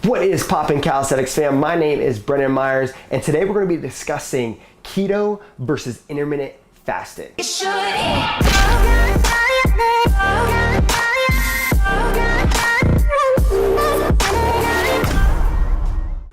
What is poppin' calisthenics fam? My name is Brendan Myers, and today we're going to be discussing keto versus intermittent fasting.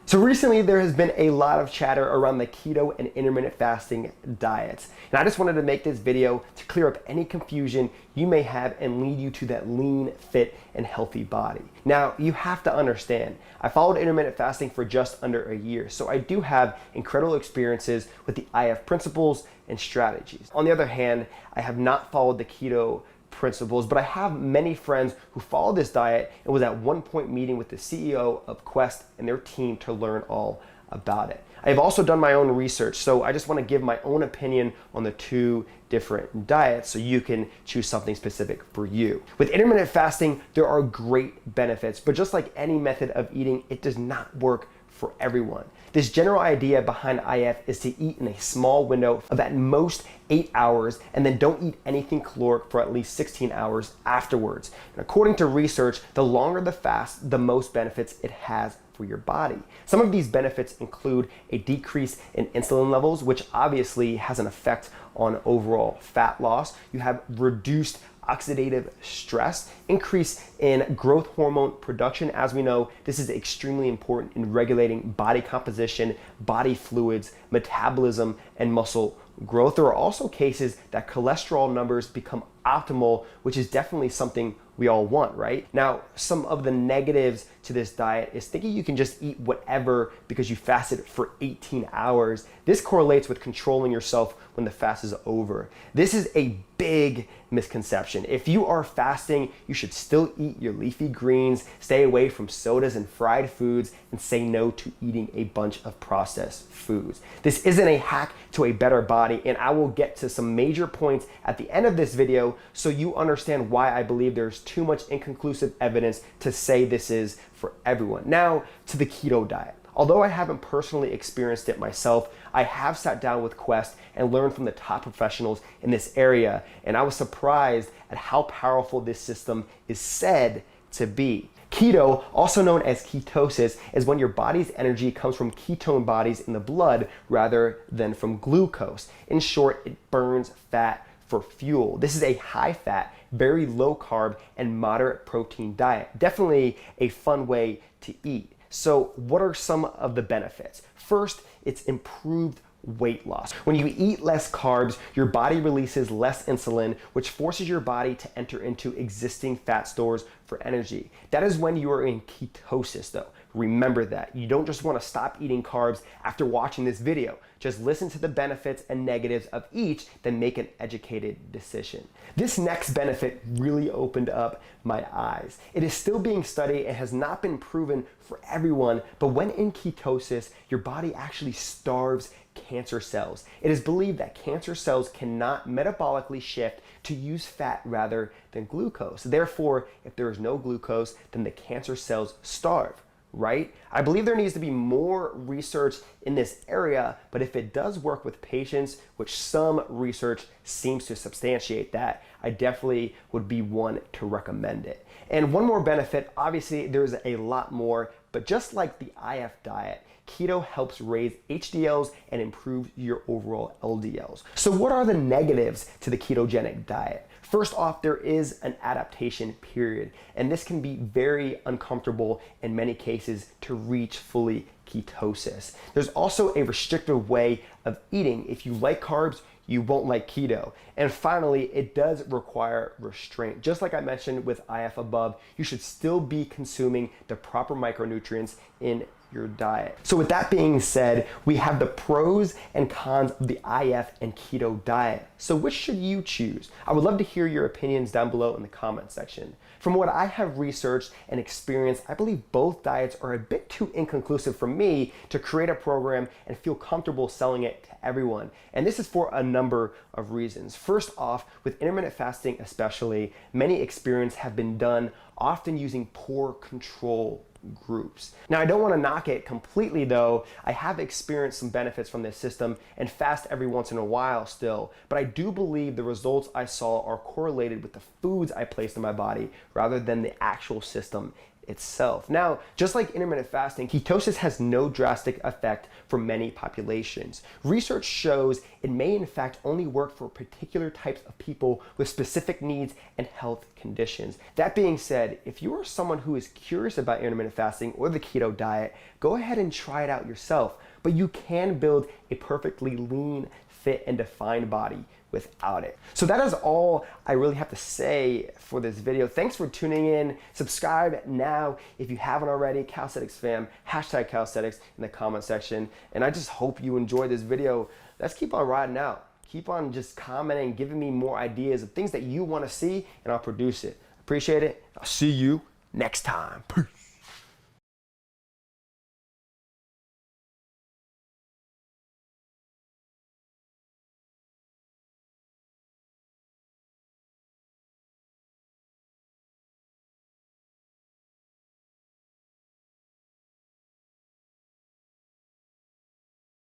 So recently there has been a lot of chatter around the keto and intermittent fasting diets. And I just wanted to make this video to clear up any confusion you may have and lead you to that lean, fit, and healthy body. Now, you have to understand, I followed intermittent fasting for just under a year, so I do have incredible experiences with the IF principles and strategies. On the other hand, I have not followed the keto principles, but I have many friends who follow this diet and was at one point meeting with the CEO of Quest and their team to learn all about it. I have also done my own research, so I just want to give my own opinion on the two different diets so you can choose something specific for you. With intermittent fasting, there are great benefits, but just like any method of eating, it does not work for everyone. This general idea behind IF is to eat in a small window of at most 8 hours and then don't eat anything caloric for at least 16 hours afterwards. And according to research, the longer the fast, the most benefits it has for your body. Some of these benefits include a decrease in insulin levels, which obviously has an effect on overall fat loss. You have reduced oxidative stress, increase in growth hormone production. As we know, this is extremely important in regulating body composition, body fluids, metabolism, and muscle growth. There are also cases that cholesterol numbers become optimal, which is definitely something we all want, right? Now, some of the negatives to this diet is thinking you can just eat whatever because you fasted for 18 hours. This correlates with controlling yourself when the fast is over. This is a big misconception. If you are fasting, you should still eat your leafy greens, stay away from sodas and fried foods, and say no to eating a bunch of processed foods. This isn't a hack to a better body, and I will get to some major points at the end of this video so you understand why I believe there's too much inconclusive evidence to say this is for everyone. Now to the keto diet. Although I haven't personally experienced it myself, I have sat down with Quest and learned from the top professionals in this area, and I was surprised at how powerful this system is said to be. Keto, also known as ketosis, is when your body's energy comes from ketone bodies in the blood rather than from glucose. In short, it burns fat for fuel. This is a high fat, very low carb, and moderate protein diet. Definitely a fun way to eat. So what are some of the benefits? First, it's improved weight loss. When you eat less carbs, your body releases less insulin, which forces your body to enter into existing fat stores for energy. That is when you are in ketosis though. Remember that. You don't just want to stop eating carbs after watching this video. Just listen to the benefits and negatives of each, then make an educated decision. This next benefit really opened up my eyes. It is still being studied and has not been proven for everyone, but when in ketosis, your body actually starves cancer cells. It is believed that cancer cells cannot metabolically shift to use fat rather than glucose. Therefore, if there is no glucose, then the cancer cells starve, right? I believe there needs to be more research in this area, but if it does work with patients, which some research seems to substantiate that, I definitely would be one to recommend it. And one more benefit, obviously there's a lot more, but just like the IF diet, keto helps raise HDLs and improve your overall LDLs. So what are the negatives to the ketogenic diet? First off, there is an adaptation period, and this can be very uncomfortable in many cases to reach fully ketosis. There's also a restrictive way of eating. If you like carbs, you won't like keto. And finally, it does require restraint. Just like I mentioned with IF above, you should still be consuming the proper micronutrients in your diet. So with that being said, we have the pros and cons of the IF and keto diet. So which should you choose? I would love to hear your opinions down below in the comment section. From what I have researched and experienced, I believe both diets are a bit too inconclusive for me to create a program and feel comfortable selling it to everyone. And this is for a number of reasons. First off, with intermittent fasting especially, many experiments have been done often using poor control groups. Now, I don't want to knock it completely though. I have experienced some benefits from this system and fast every once in a while still, but I do believe the results I saw are correlated with the foods I placed in my body rather than the actual system itself. Now, just like intermittent fasting, ketosis has no drastic effect for many populations. Research shows it may in fact only work for particular types of people with specific needs and health conditions. That being said, if you are someone who is curious about intermittent fasting or the keto diet, go ahead and try it out yourself. But you can build a perfectly lean, fit, and defined body without it. So that is all I really have to say for this video. Thanks for tuning in. Subscribe now if you haven't already. Calisthenics fam, hashtag calisthenics in the comment section. And I just hope you enjoyed this video. Let's keep on riding out. Keep on just commenting, giving me more ideas of things that you want to see, and I'll produce it. Appreciate it. I'll see you next time. Peace.